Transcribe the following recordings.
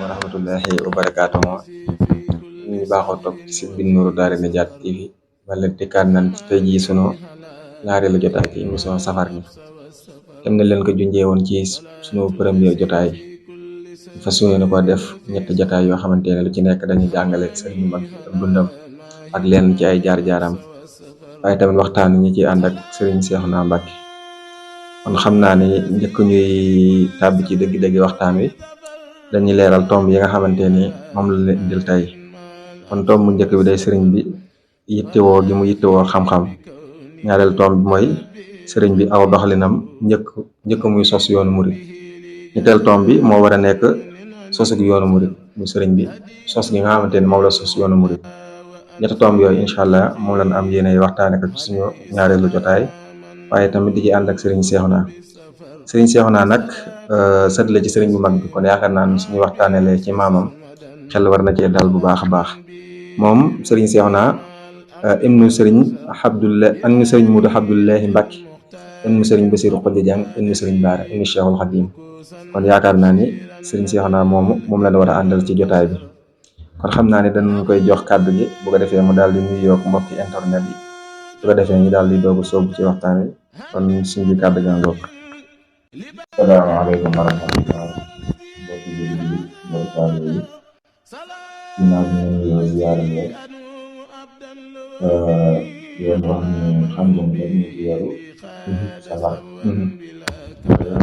wa rahmatullahi wa barakaatuhu ñu baaxoo topp ci site bi Nourou Darayni Diat TV wala dikkaat nañ ci tey jii sunu ñaareelu jotaay ci émission safar gi dem na leen ko junjee woon ci sunu premier jotaay fas yéene ko def ñetti jotaay yoo xamante ne lu ci nekk dañuy jàngale sëriñ bu mag bi ak dundam ak leen ci ay jaar-jaaram waaye tamit waxtaan ñi ci ànd ak sëriñ Cheikhouna Mbacké kon xam naa ni njëkk ñuy tàbbi ci dëgg-dëgg waxtaan wi dañuy leeral tomb yi nga xamante ni moom la leen indil tey kon tomb bu njëkk bi day sëriñ bi yittewoo gi mu yittewoo xam-xam ñaareel tomb bi mooy sëriñ bi aw doxalinam njëkk muy sos yoonu murit ñetteel tomb bi moo war a nekk sosug yoonu murit mu sëriñ bi sos gi nga xamante ni moom la sos yoonu murit ñetti tomb yooyu incha allah moom lañ am yéene waxtaane ko ci suñu ñaareelu jotaay waaye tamit di ci ànd ak sëriñ Cheikhouna nag sët la ci sëriñ bu mag bi kon yaakaar naa ne suñu waxtaanelee ci maamam xel war na cee dal bu baax a baax moom sëriñ Cheikhouna ibnu sëriñ Mudu Abdullahi Mbacké ibnu sëriñ Basiru Xujja Jang ibnu sëriñ Baara ibnu Cheikhul Xadim kon yaakaar naa ni sëriñ Cheikhouna moom la war a àndal ci jotaay bi kon xam naa ne dañ koy jox kàddu gi bu ko defee mu daal di nuyoo ak mbokki internet yi bu ko defee ñu daal di doogu soobu ci waxtaan wi kon suñu bi kàddu gi ngoog. Asalaamaaleykum wa rahmatulah mbokki jullit yi mbokki taalibe yi ginnaaw bi ñu nuyoo ziyaare leen yéen wax ni xam ngeen ne ñu ngi weeru safar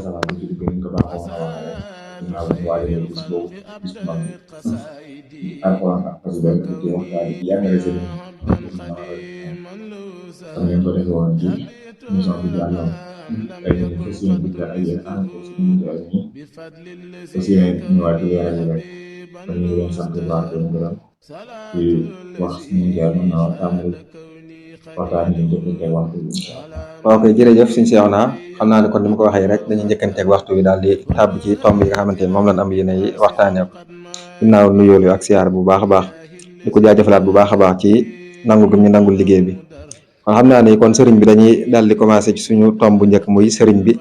safar bi ci dugg ñu ko baaxoo woon a waxee rek ginnaaw bi ñu waajalee bis boobu bis bu mag bi alxuraan ak président bi ci waxtaan yi jàngale seen comme ngeen ko defee woon ci émission bi jàlloon tey ñu fas yéene dikk ak yéen ànd ko si ñu ak ñi fas yéene ñëwaat ci leeral yi rek kon ñu ngi leen sant bu baax di leen gërëm ci wax suñu jaar mën naa tàmbali waxtaan yi njëkkanteeg waxtu bi incha allah. ok jërëjëf sëñ Cheikhouna xam naa ne kon ni ma ko waxee rek dañuy njëkkanteeg waxtu bi daal di tàbb ci tomb yi nga xamante ni moom lañ am yéene yi waxtaanee ko ginnaaw nuyoolu ak siyaar bu baax a baax di ko jaajëfalaat bu baax a baax ci nangu gi ñu nangul liggéey bi. kon xam naa ni kon sëriñ bi dañuy daal di commencé ci suñu tomb bu njëkk muy sëriñ bi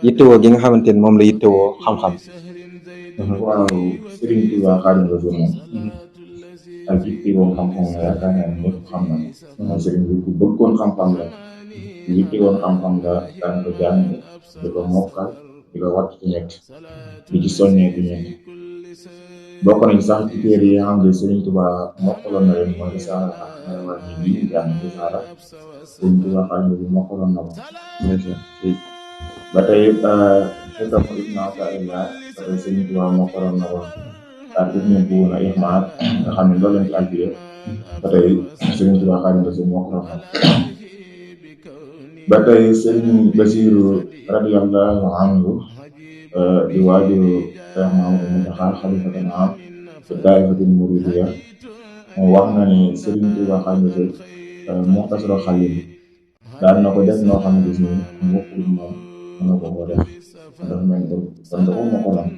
yittewoo gi nga xamante ni moom la yittewoo xam-xam. waaw Sëriñ Tuubaa Xaadimu Rasuul moom ak yittewoo xam-xam la yaakaar naa ne ñëpp xam na mooy sëriñ bi ku bëggoon xam-xam la yittewoon xam-xam la daan ko jàng di ko mokkal di ko wattu ci ñett di ci soññee ci ñett bokk nañ sax ci téere yi nga xam ne Sëriñ Tuubaa mokkaloon na leen mooy risaala ak xelwal ñi bi ñu jàng risaala Sëriñ Tuubaa Xaadimu Rasuul mokkaloon na ko ba tey xekam Ibn Ataa'illah ba tey Sëriñ Tuubaa mokkaloon na ko ak ibn Buuna Ihmaad nga xam ne loolu lañ ci alfiya ba tey Sëriñ Tuubaa Xaadimu Rasuul mokkaloon na ko ba tey Sëriñ Basiru radiyallahu anhu di waajuru Cheikh Mouhamadou Mountakha xalifatul aam fi daa'ifatul muridiyya moom wax na ni Sëriñ Tuubaa Xaadimu Rasuul Muxtasarul Xaliil daan na ko def noo xamante ni bokkul moom mën na ko def dafa mel ni kon da ko mokkaloon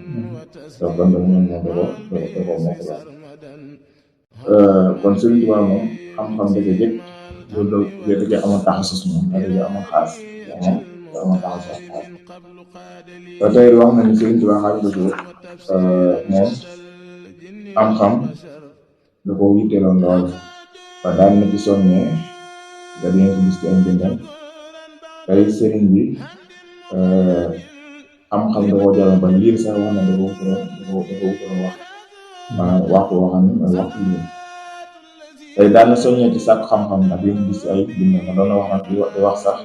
donc kon dafa mel ni moom da ko mokkaloon kon Sëriñ Tuubaa moom xam-xam dafa jëkk loolu da cee amoon taxasus moom da cee amoon xaas moom da amoon taxasus xaas ba tey wax na ni Sëriñ Tuubaa Xaadimu Rasuul moom xam-xam da ko yitteeloon lool ba daan na ci soññee da ngeen ko gis ci ay mbindam tey sëriñ bi xam-xam da koo jaroon ba liir sax wax na da ko wutoon wax maanaam waxtu woo xam ne mooy waxtu yi tey daan na soññee ci sàkk xam-xam ndax li ñu gis ci ay bindam nga doon na wax nag di wax sax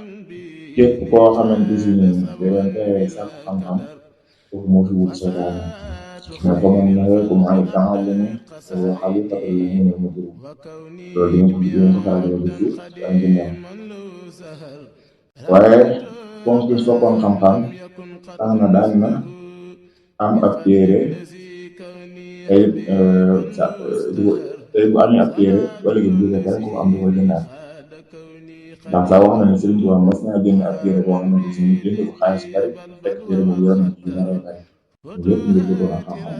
képp koo xamante si ni yowen tere sàkk xam-xam foofu moo fi wut seytaan mais comme na ko mu ay temps la ni xali patal yi ñu ne mu duru loolu di nga ko faral di gis ci ay mbindam waaye comme que fokkoon xam-xam tax na daan na am ab téere tey bu amee ab téere wala gi biir rek ku am du ko jëndaat ndax sax wax na ne Sëriñ Tuubaa mas naa jënd ab téere boo xamante si ni jënd ko xaalis bari fekk téere boobu yor na ci dara bari lépp ngir bëggoon a xam-xam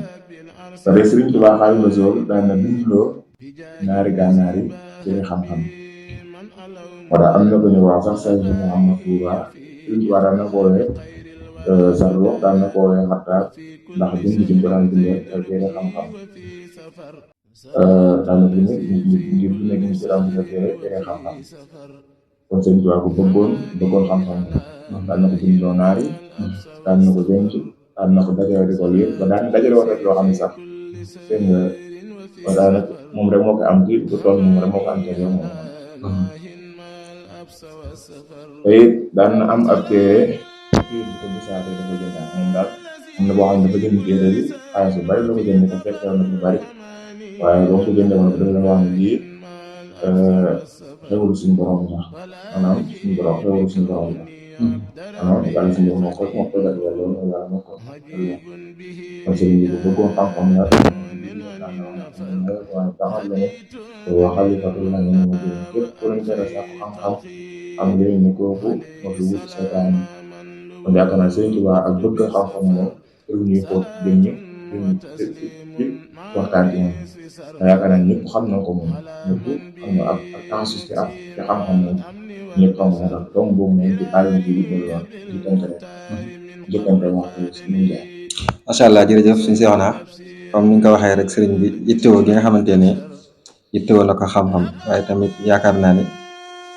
te de Sëriñ Tuubaa Xaadimu Rasuul daan na bindloo ñaari gànnaar yi téere xam-xam wala am na ko ñu wax sax say Muhammad Tuubaa Sëriñ Tuubaa daan na boole Zarruq daan na ko woowee Xattaab ndax bind ci ko daan bindee ay téere xam-xam daan na bind ngir bind gi ci daan bindee téere xam-xam kon Sëriñ Tuubaa ko bëggoon xam-xam daan na ko bindloo naar yi daan na ko denc daan na ko dajale di ko liir ba daan dajale woon rek loo xam ne sax dégg nga ba daanaka moom rek moo ko am ci bu toll moom rek moo ko am ci réew moom te it daan na am ab téere kii bi ko gisaatee dafa jëndaat moom daal am na boo xam ne dafa jënd téere bi xaalis bu bari la ko jënd te fekk na lu bari waaye boo ko jëndee woon dafa la wax ne lii xewul suñu borom la maanaam suñu borom xewul suñu borom la maanaam yàlla suñu borom moo ko def yàlla loolu yàlla moo ko kon sëriñ bi bu bëggoon xam-xam la waaye taxal la ne te waxal li fatul la ne ma jël képp ku leen tere sax xam-xam am ngeen ni kooku moo fi wut seytaan kon yaakaar naa Sëriñ Tuubaa ak bëgg xam-xam moom pour ñuy toog dañu waxtaan ci moom te yaakaar naa ñëpp xam na ko moom ñëpp xam na ak taxasus ci xam-xam moom ñëpp xam na ndax donc boobu moom ci àll bi di woon jëkkante waxtu si ñu jaay. macha allah jërëjëf suñu Seexuna comme ni nga ko waxee rek sëriñ bi yittewoo gi nga xamante ne yittewoo na ko xam-xam waaye tamit yaakaar naa ne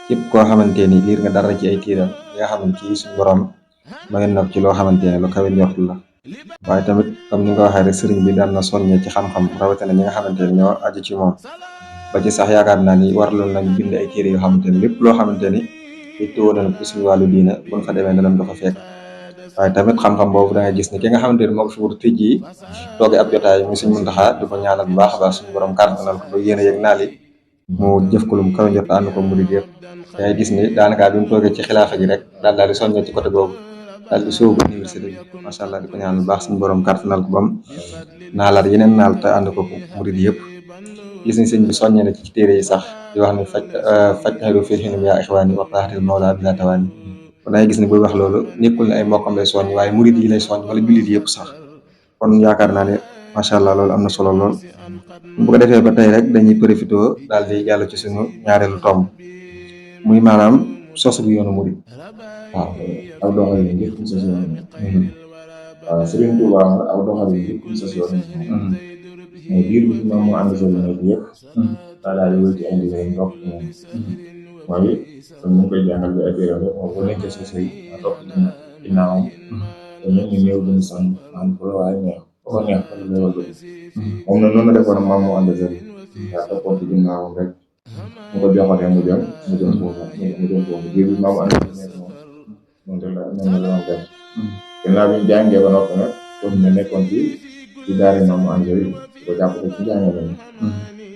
képp koo xamante ni liir nga dara ci ay tiiram yi nga xam ne kii suñu borom mayoon na ko ci loo xamante ne lu kawe njort la waaye tamit comme ni nga ko waxee rek sëriñ bi daan na soññee ci xam-xam rawatina ñi nga xamante ne ñoo aju ci moom ba ci sax yaakaar naa ni waraloon nañu bind ay téere yoo xamante ne lépp loo xamante ni yittewoo nañ ko suñu wàllu diina buñ fa demee danañ ko fa fekk waaye tamit xam-xam boobu da nga gis ni ki nga xamante ni moo ko fi wut tëj yi tooge ab jotaay mi suñ Muntaxa di ko ñaanal bu baax a baax suñu borom kàttanal ko ba yéen a yëg naal yi mu jëf ko lu mu kawe njort ànd ko murid yëpp da ngay gis ni daanaka bi mu toogee ci xilaafa gi rek daal di soññee ci côté boobu daal di sóobu université bi macha allah di ko ñaanal bu baax suñu borom kàttanal ko bam naalaat yeneen naal te ànd ko murid yëpp gis ni sëñ bi soññee na ci téere yi sax di wax ni faj xelu fii xinum yaa ixwaani wa taaxatil mawla bila tawaani kon dangay gis ne buy wax loolu nekkul ne ay mbokkam lay soññ waaye murid yi lay soññ wala jullit yëpp sax kon yaakaar naa ne macha allah loolu am na solo lool bu ko defee ba tey rek dañuy profité daal di jàll ci suñu ñaareelu tomb muy maanaam sosu bu yoonu murid waaw aw doxalin ngir kum sos yoon waaw Sëriñ Tuubaa aw doxalin ngir kum sos yoon mais biir bi fi moom moo ànd solo nekk yëpp daa daal di wéy ci indi leen topp moom mooy kon ñu ngi koy jàngal bi ay téere rek moom bu nekkee sa sëy nga topp ci ginnaawam te ñun ñu ñëw duñu sànn naan fu la waaye neex fa ko neex fa la lay wal moom na noonu la defoon maam moo ànd sëriñ yaa toppoon ci ginnaawam rek mu ko joxatee mu dem foofu biir bi maam ànd sëriñ nekk moom noonu la doon def ginnaaw bi ñu jàngee ba noppi nag comme ne nekkoon ci daara maam ànd sëriñ di ko jàppale ci jàngale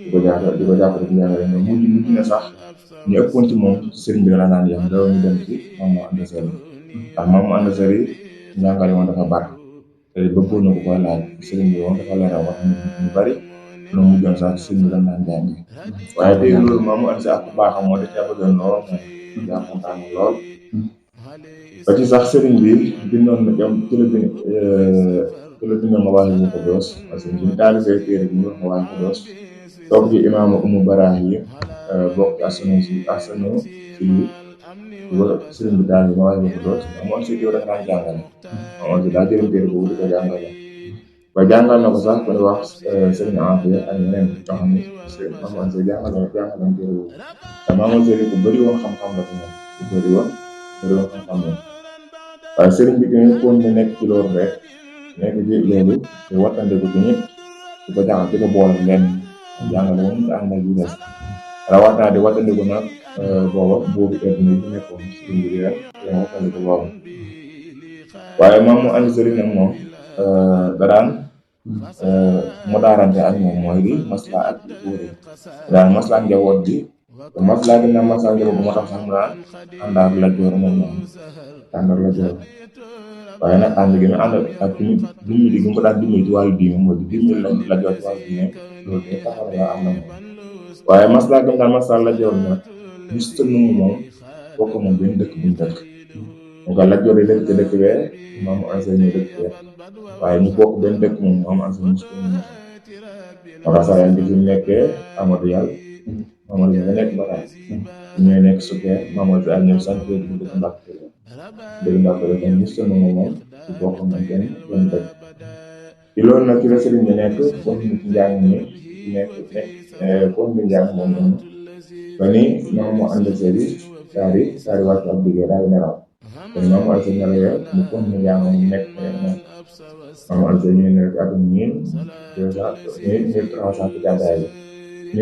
di ko jàppale ci jàngale mais mujj na sax ñu ëppoon ci moom sëriñ bi la naan yam daw ñu dem ci maam moo ànd sëriñ ndax maam moo ànd sëriñ njàngale woon dafa bari te bëggoon na ko koy laaj sëriñ bi woon dafa leeral wax ñu bari lu mu mujjoon sax sëriñ bi la naan jàngi waaye tey loolu maam moo ànd si ak baaxam moo da caa bëggoon lool moom daa kontaan lool ba ci sax sëriñ bi bindoon na jam ci la bindoon ma waaye mu ko doos parce que ñu taalifee téere bi ñu wax ma waaye ko doos toog ci imaamu umu baraax yi bokk ci asano si sëriñ bi daal ma waaye ko doos amoon si yow dafa daan jàngale amoon si daa jëlam téere boobu di ko jàngale ba jàngal na ko sax ko wax sëriñ Afia ak ñeneen ñoo xam ne amoon si jàngale téere boobu te maamoon sëriñ ku bëri woon xam-xam la ko moom ku bëri woon xam-xam la waaye sëriñ bi tamit kon ne nekk ci loolu rek nekk ci loolu te wattande ko tamit di ko jàngal di ko boole lenn jàngale moom te ànd ak yu des rawatina di wattande ko nag boobu adduna yi nekkoon sëriñ bi rek te wattande ko boobu waaye moom mu ànd sëriñ nag moom daraan mu daarante ak moom mooy di masla ak buur yi daan masla ak njaboot bi te masla gi na masla ak njaboot bi moo tax sax mu daan ànd ak la joor moom moom ànd ak la joor waaye nag ànd gi mu ànd ak tamit dimbali gi mu ko daan dimbali ci wàllu diine mooy di dimbali la joor ci wàllu diine loolu te taxaw la am na moom waaye masla gi mu daan masla la joor nag gis tënnu moom bokk moom benn dëkk buñ dëkk donc la joor yi dëkk dëkk bee maamu enseigne dëkk bee waaye ñu bokk benn dëkk moom maamu enseigne musko wala sax yaa ngi fi nekkee Amadou Yàlla Amadou Yàlla nekk Bataay ñooy nekk Sukkee Mamadou Yàlla ñëw sant dëkk Mbàkke dëkk Mbàkke kon gis tënnu moom ci boo xamante ni doon dëkk ci loolu nag ci la sëriñ bi nekk continué ci njàng mi continué njàng moom noonu ba ni moom mu ànd seeri daal di wàcc ab liggéey daal di nelaw te moom mu ànd see nelawee mu continué njàng mu nekk moom moom mu ànd see ñu nekk atum 1300 ci gàddaay bi 1300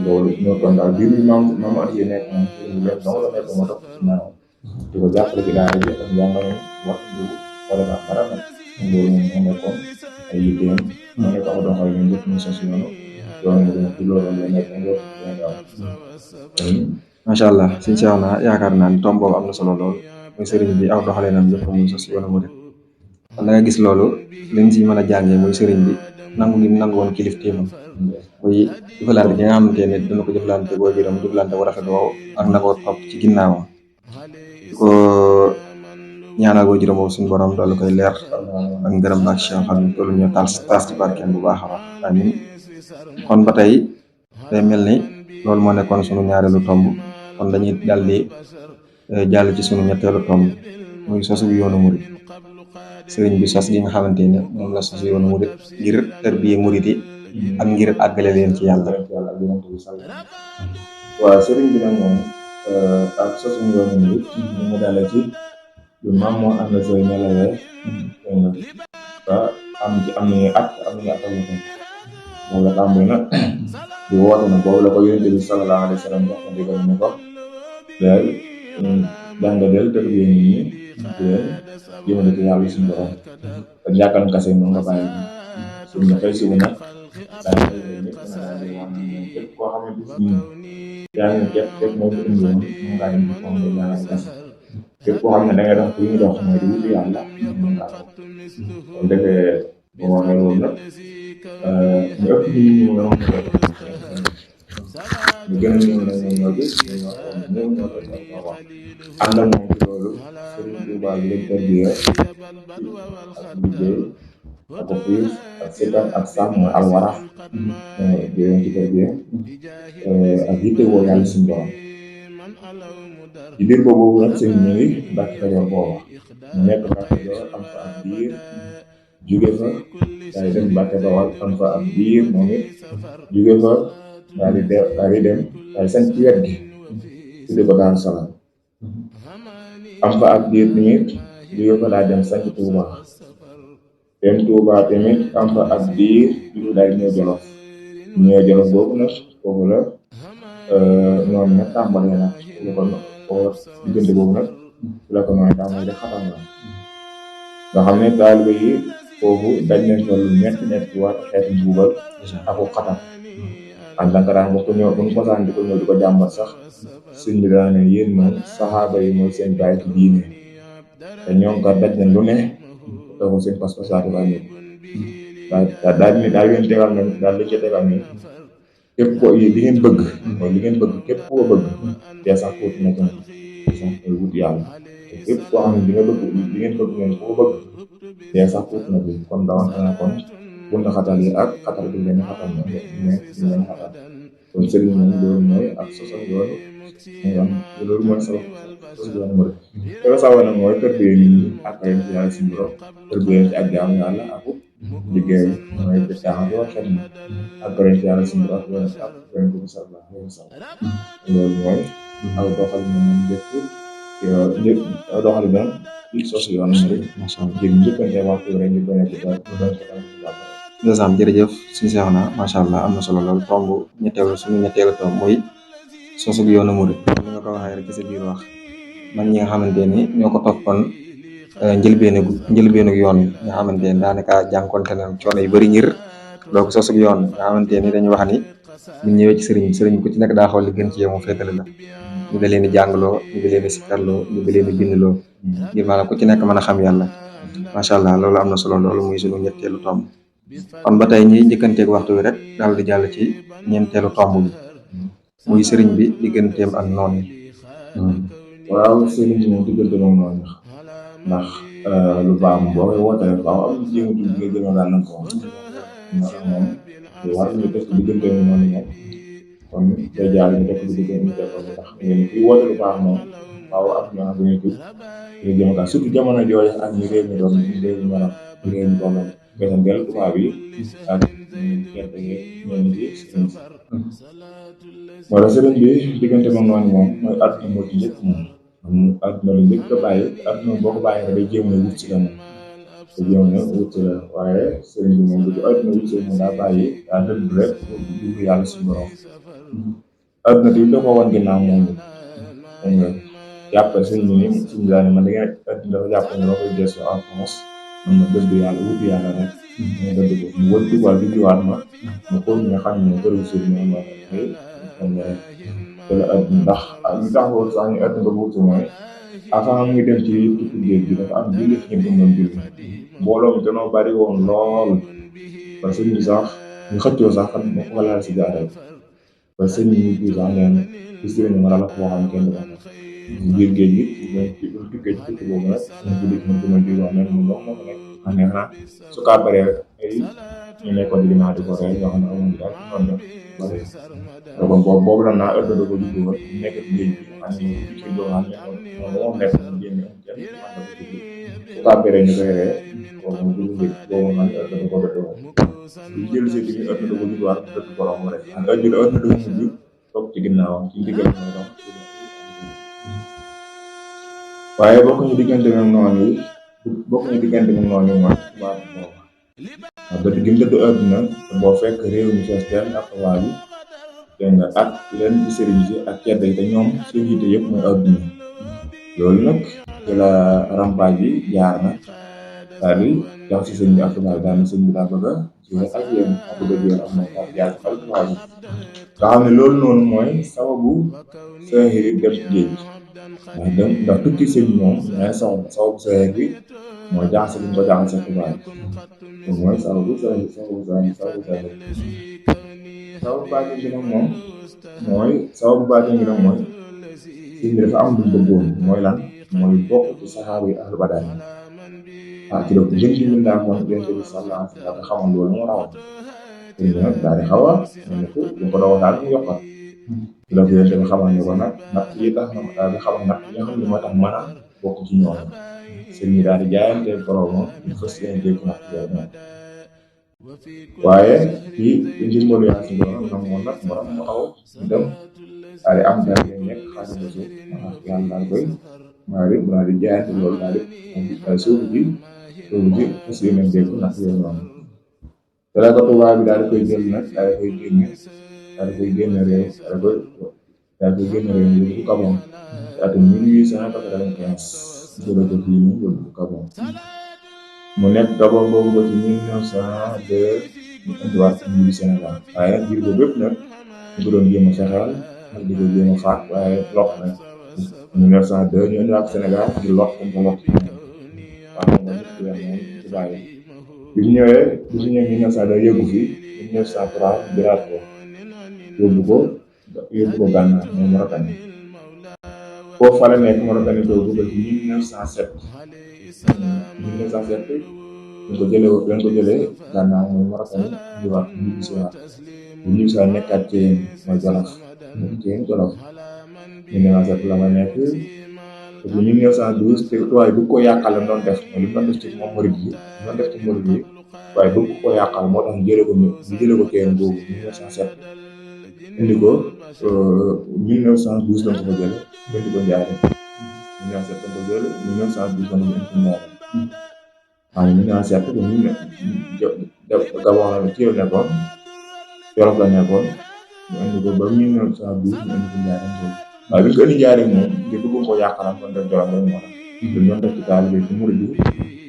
loolu ñoo kon daal biir maam at yi nekk moom sëriñ bi dong la nekk moo topp ci ginnaaw di ko jàppale ci daara ji ak njàngale wax du wala sax dara nag loolu moom moo nekkoon ay yitteem moo nekk aw doxal ñu def ñu sos yoonu ci loolu la nekk macha allah suñu seex na yaakaar naa ni tomb boobu am na solo lool muy sëriñ bi aw doxalinam yëpp muy sos yoonu murid kon da nga gis loolu liñ ci mën a jàngee muy sëriñ bi nangu gi nangu woon kilifteefam muy jëflante gi nga xamante ne dina ko jëflante boo juróom jëflante bu rafet woowu ak nangoo topp ci ginnaawam di ko ñaanal boo juróom suñu borom doolu koy leer ak ngërëm ak Cheikh xam ne toolu ñu taas ci barkeem bu baax a baax amin kon ba tey day mel ni loolu moo nekkoon suñu ñaareelu tomb kon dañuy daldi jàll ci suñu ñetteelu tomb muy sosu yoonu murid sëriñ bi sos gi nga xamante ne moom la sosu yoonu murid ngir tërbiye murid yi ak ngir àggale leen ci yàlla waaw sëriñ bi nag moom ak sosu yoonu murid ñu mu dale ci lu maam moo ànd sooy nelawee ba am nañu at ak moom la tàmbali nag di woote nag boobu la ko yonent bi sallallahu alayhi wa sallam jox na digal ni ko day jàngaleel tërbiye nit ñi jëmale ci yàlla suñu borom te jàkkal kase moom nga bàyyi suñu la xëy subu nag képp koo xamante ni yaa ngi képp moo ko indi woon moom ngaa indi moom nga ñaanal kase képp koo xam ne da ngay dox li ñu dox mooy di wuti yàlla moom ngaa ko kon defee boo waxee loolu nag ñu ëpp ñu ñu gën a ñëw nag ñoom ñoo gis ñoom ñoo koy wax ànd ak moom ci loolu Sëriñ Tuubaa bi lañ tërbiye ak liggéey ak xiif ak seetaan ak sàmm mooy alwarax di leen ci tërbiye ak yitte woo yàlla suñu borom ci biir boobu nag sëriñ ñu ngi Mbàkke Kajoor booba mu nekk Mbàkke Kajoor am fa ab diir jóge fa daal di dem Mbàkke Bawal am fa ab diir moom it jóge fa daal di dem daal di sant ci wet gi tudde ko Daaru Salaam am fa ab diir tamit jóge fa daal dem sant Tuuba dem Tuuba tamit am fa ab diir jóge daal di ñëw Jolof boobu nag foofu la noonu nag tàmbalee nag lu ko diggante boobu nag la ko nooy tàmbalee de xatam la nga xam ne taalibe yi foofu dañ leen fa lu metti ci war xeetu mbuugal aku xatam en tant que daan bu ñu mosaan di ko ñëw di ko jàmbat sax suñ bi daa ne yéen moom saxaaba yi mooy seen gaay ci diine te ñoom kat daj nañ lu ne te ko seen pas-pas laata laa ñëw daal leen tegal nañ daal li ci tegal ni képp ko li ngeen bëgg mooy li ngeen bëgg képp koo bëgg dee sax fóotu na ko sax koy wut yàlla képp koo xam ne li ngeen bëgg ngeen koo bëgg dee sax fóotu na ko kon dawante na kon bund xatal yi ak xatal bi leen xatal na leen xatal kon sëriñ moom loolu mooy ak sosal yoonu loolu mooy sabab sosal yoonu mu rek te la sawa nag mooy tërbiye nit ñi ak leen ci yàlla suñu borom tërbiye ci ak jaamu yàlla ak liggéey mooy jaaxal xel mi ak leen ci yàlla suñu borom ak leen ko sallallahu alayhi wa sallam loolu mooy aw doxal moom njëkk doxal bi ci sos yoonu mu rek jëg njëkkante waxtu rek ñu bañ a ndeysaan jërëjëf suñu seex na macha allah am na solo lool tomb suñu ñetteelu tomb muy sosug yoonu murid li nga ko waxee rek ci sa biir wax man ñi nga xamante ni ñoo ko toppoon njëlbeenu yoon nga xamante ni daanaka jànkonte na coono yu bari ngir donc sosug yoon nga xamante ni dañuy wax ni bu ñëwee ci sëriñ ku ci nekk daa xool li gën ci yow mu féetale la ñu da leen di jàngloo ñu da leen di sikkarloo ñu da leen di bindloo ngir maanaam ku ci nekk mën a xam yàlla macha allah loolu am na solo loolu muy suñu ñetteelu tomb kon ba tey ñi njëkkanteeg waxtu wi rek daal di jàll ci ñeenteelu tomb bi muy sëriñ bi digganteem ak noonu yi. waaw sëriñ bi moom diggante moom noonu ndax lu baax boo koy woote rek waaw am jéematu bi nga gën a daal ko ndax moom lu war ñu def diggante moom noonu moom kon day jaar ñu def diggante ñu def ndax kuy woote lu baax moom faaw ak ñoo xam ne tudd ñu jëm ka surtout jamono jooju ak ñu réew mi doon réew mi maanaam réew mi doon besan del tubaab yi ak gerte gi ñenn ci sëriñ si wala sëriñ bi diggante moom noonu moom mooy àdduna moo ci njëkk moom àdduna lu njëkk a bàyyi àdduna boo ko bàyyi rek day jéem a wut si la moom te jéem a wut si la waaye sëriñ bi moom bu àdduna wut si moom daa bàyyi daa dëdd rek dugg yàlla suñu borom àdduna bi da ko wan ginnaaw moom it nga jàpp sëriñ bi ni suñu daane man da ngeen àdduna dafa jàpp ne ma koy gestu en France man ma dëdd yàlla wut yàlla rek ma dëdd ko mu wër dugal di jiwaat ma ko nga xam ne bëri sëriñ moom ma koy te la àdduna ndax li tax woon sax ñu àdduna bu wut mooy avant muy dem ci tukki géej gi dafa am julli fi ñu doon julli mbooloo mi dañoo bari woon lool parce que ñu sax ñu xëccoo sax xam ne ko laal si jaaree parce que ñu ñu sax neen gis nañu ma la ko xam kenn du ko ci biir géej gi ci tukkee ci tukki boobu nag ñu julli fi ñu doon julli wax ne mu ndox moo ko nekk xam ne xanaa su kaa baree ay ñu nekkoon di ginnaaw di ko rey yoo xam ne amuñu daal ci noonu def kon boobu la naa ëpp da ko juddu ba nekk ci géej gi xam ne ci doo xam ne moom nekk ñu génn kenn su kaa baree ñu koy rey boobu mu juddu géej boobu man ëpp da ko dëdd woon bu jël si bi ëpp da ko juddu waat dëdd borom rek ëpp da ko mujj toog ci ginnaawam ci ndigal mooy dox waaye bokkuñu diggante moom noonu yi mooy tubaab boobu waaw dëdd gi mu dëdd àdduna boo fekk réew mi fees teel ak waa yi dégg nga ak leen ci sëriñ si ak ceddo yi te ñoom seen yitte yëpp mooy àdduna loolu nag ci la rampaaj yi jaar na daal di jax si sëñ bi ak tubaab daal ni sëñ bi daa bëgg a jiw ak yéen ak bëgg a jiw ak moom daal jaar ak tubaab yi nga xam ne loolu noonu mooy sababu saaxir yi dem ci géej ndax tukki sëñ moom ñaari sababu saaxir bi mooy jaxase bi ñu ko jaxase tubaab yi mooy sababu saaxir sababu baatin gi nag moom mooy sëñ bi dafa am lu bëggoon mooy lan mooy bokk ci saxaaba yi ahlu badar ci la ko njëkk ñu ndaa moom yonent bi sallallahu alayhi wa sallam xamoon loolu moo rawoon sëñ bi nag daal di xaw a mel ko bu ko doon daal mu yokkal ci la ko yonent bi xamal ne ko nag natt yi tax na daal di xamal natt yi nga xam ne moo tax mën a bokk ci ñoom sëñ bi daal di jaayante boromam ñu fas yéene dégg natt yooyu noonu waaye ci ndimbalu yàlla si borom nag moom nag borom mu xaw dem daal di am dara yu nekk xaalis ba suuf yàlla daal koy daal di jaayante loolu daal di suuf ji fas yéene dégg natt yooyu noonu te la ko tubaab bi daal di koy jël nag daal di koy génne réew daal di koy génne réew mi yóbbu Gabon te atum 1895 jëlee ko fii nii yóbbu Gabon mu nekk Gabon boobu ba ci 1902 ñu indiwaat ci biir Sénégal waaye nag biir boobu yëpp nag ñu ko doon jéem a fexeel ak di ko jéem a faat waaye lokk na 1902 ñu indiwaat Sénégal di lokk ko lokk waaw moom la ñu moom ci bàyyi bi mu ñëwee 1902 yëggu fi 1903 biraat ko yóbbu ko Gànnaar mooy Mauritanie foofu fa la nekk Mauritanie boobu ba ci 1907 dañ ko jëlee Gànnaar mooy Mauritanie diwaat ñu ñibbisiwaat nekkaat ci mooy Jolof Jolof 1907 la ma nekk te bu 1912 te waaye bëgg ko yàqal la doon def mooy li mu doon def ci moom murid yi waaye bëgg ko yàqal moo tax ñu jëlee ko teen boobu 1907 indi ko 1912 la ko jëlee indi ko Njaaréem 1907 la ko jëlee 1912 la ko indi ko Njaaréem waaw 1907 Gabon la ci la nekkoon Jolof la nekkoon ñu indi ko ba 1912 ñu indi ko Njaaréem boobu waaye bi ñu ko indi Njaaréem moom di bëgg ko yàqalam kon def Jolof rek moo tax dañu doon def ci taalibe ci murid yi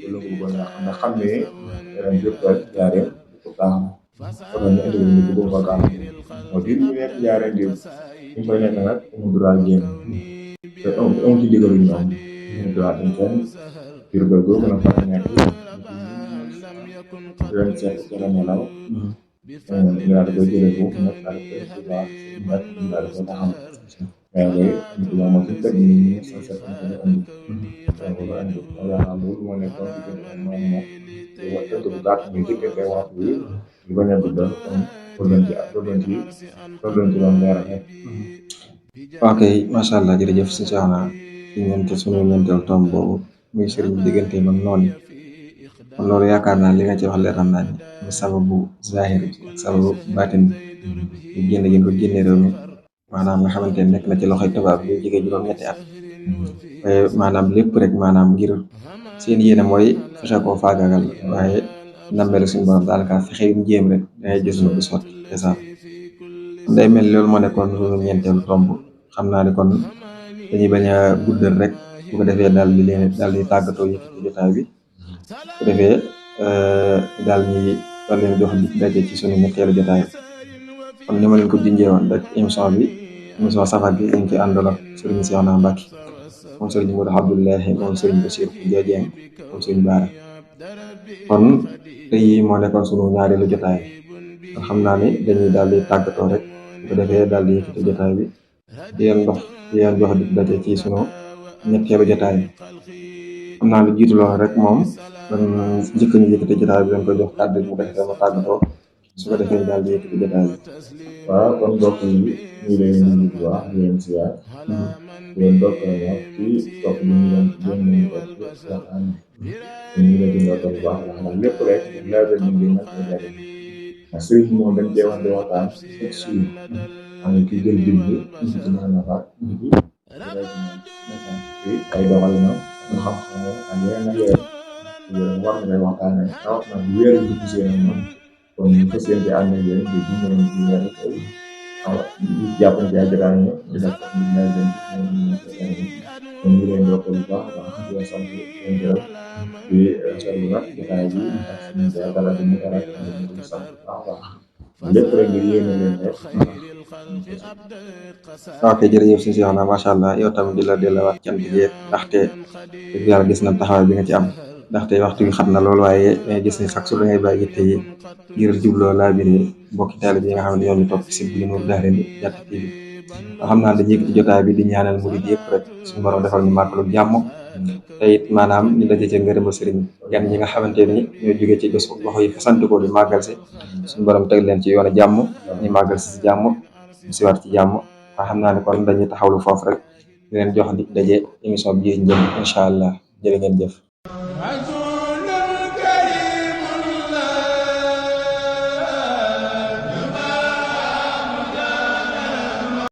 loolu ko bëggoon yàq ndax xam ne ren jëpp Njaaréem ko baax na ñu indi ko ñu bëgg ko gàmm moo di ñu nekk Njaaréem di ñu koy nekk nag mu droit génn te am ci digalu ñoom ñu droit dañ fenn Diourbel googu nag fa nekk ren seet ci la nelaw ñu daal di koy jëlee foofu nag daal di koy baax nag ñu daal di koy taxam mais léegi ñu moom ci teg ñu sa seet ñu koy andi donc loolu moo nekkoon diggante moom moom wax dëgg bu gàtt ñu diggante waxtu bi ñu bañ a guddal pour leen ci doon leeral ok macha allah jërëjëf si Cheikhouna ci sunu ñeenteel tomb boobu muy sëriñ bi diggante mag noonu kon loolu yaakaar naa li nga ci wax leeral naa ni muy sababu zahir bi ak sababu baatin bi ñu génne gi ko génne réew mi maanaam nga xamante ne nekk na ci loxoy tubaab bi jege juróom-ñetti at waaye maanaam lépp rek maanaam ngir seen yéene mooy fexe koo faagaagal waaye nammeelu suñu borom daanaka fexe yu mu jéem rek dangay gis lu du sotti te sax day mel loolu moo nekkoon suñu ñeenteelu tomb xam naa ne kon dañuy bañ a guddal rek bu ko defee daal di tàggatoo yëkkati jotaay bi bu ko defee daal leen jox daje ci suñu ñetteelu jotaay kon ni ma leen ko junjee woon rek émission safar gi ñu ci àndoon ak Serigne Cheikhouna Mbacké moom Serigne Modou Abdoulahi moom Serigne Bassirou Dieng moom Serigne Bara kon tey moo nekkoon sunu ñaareelu jotaay kon xam naa ni dañuy daal di tàggatoo rek bu ko defee daal di yëkkati jotaay bi di leen jox di daje ci sunu ñetteelu jotaay bi xam naa lu jiitu loolu rek moom kon njëkk ñu yëkkati jotaay bi dañ koy jox kàddu bu ko defee ma tàggatoo su ko defee daal di yëkkati jotaay bi. waaw kon mbokk yi ñu leen di nuyu bu baax di leen ziar di leen dokkal wax ci topp bi ñu doon nañu ko waxtaan ñu leen di dokkal bu baax ndax lépp rek leer ñu ngi nak dara ndax sëriñ moom dañ cee wax di waxtaan ak suñu am ci jël bind ci mën a nafaat ci ay doxal na nga xam-xam ak yeneen ak yeneen war na waxtaan ak rawat na wéer yu ci seen moom kon ñu fas yéene ànd ak yéen di dimbali ñu yàlla tey jàpp na ci ay jotaay ñu di def ñu mel leen kon ñu leen yokk bu baax di leen sant di leen gërëm di seetlu nag jotaay bi ak suñu dara di mu dara di sant bu baax baax lépp rek ngir yéene leen rek ok jërëjëf si Cheikhouna macha allah yow tamit di la delluwaat cant gi ndaxte dëgg yàlla gis nañ taxawaay bi nga ci am ndaxte waxtu bi xat na loolu waaye gis ni sax su da ngay bàyyi yitte yi ngir jubloo laa biri mbokki taalibe yi nga xam ne ñoo ñu topp ci bi Nour Darayni Diatty TV nga xam naa dañuy yëkkati jotaay bi di ñaanal murid yëpp rek suñu borom defal ñu màggalu jàmm te it maanaam ñu daje ci ngërëmu sëriñ gan ñi nga xamante ni ñoo jógee ci gox yi sant ko di màggal si suñu borom teg leen ci yoonu jàmm ñu màggal si jàmm ñu siwaat ci jàmm waa xam naa ne kon dañuy taxawlu foofu rek di leen jox di daje émission bi njëm incha allah jërë ngeen jëf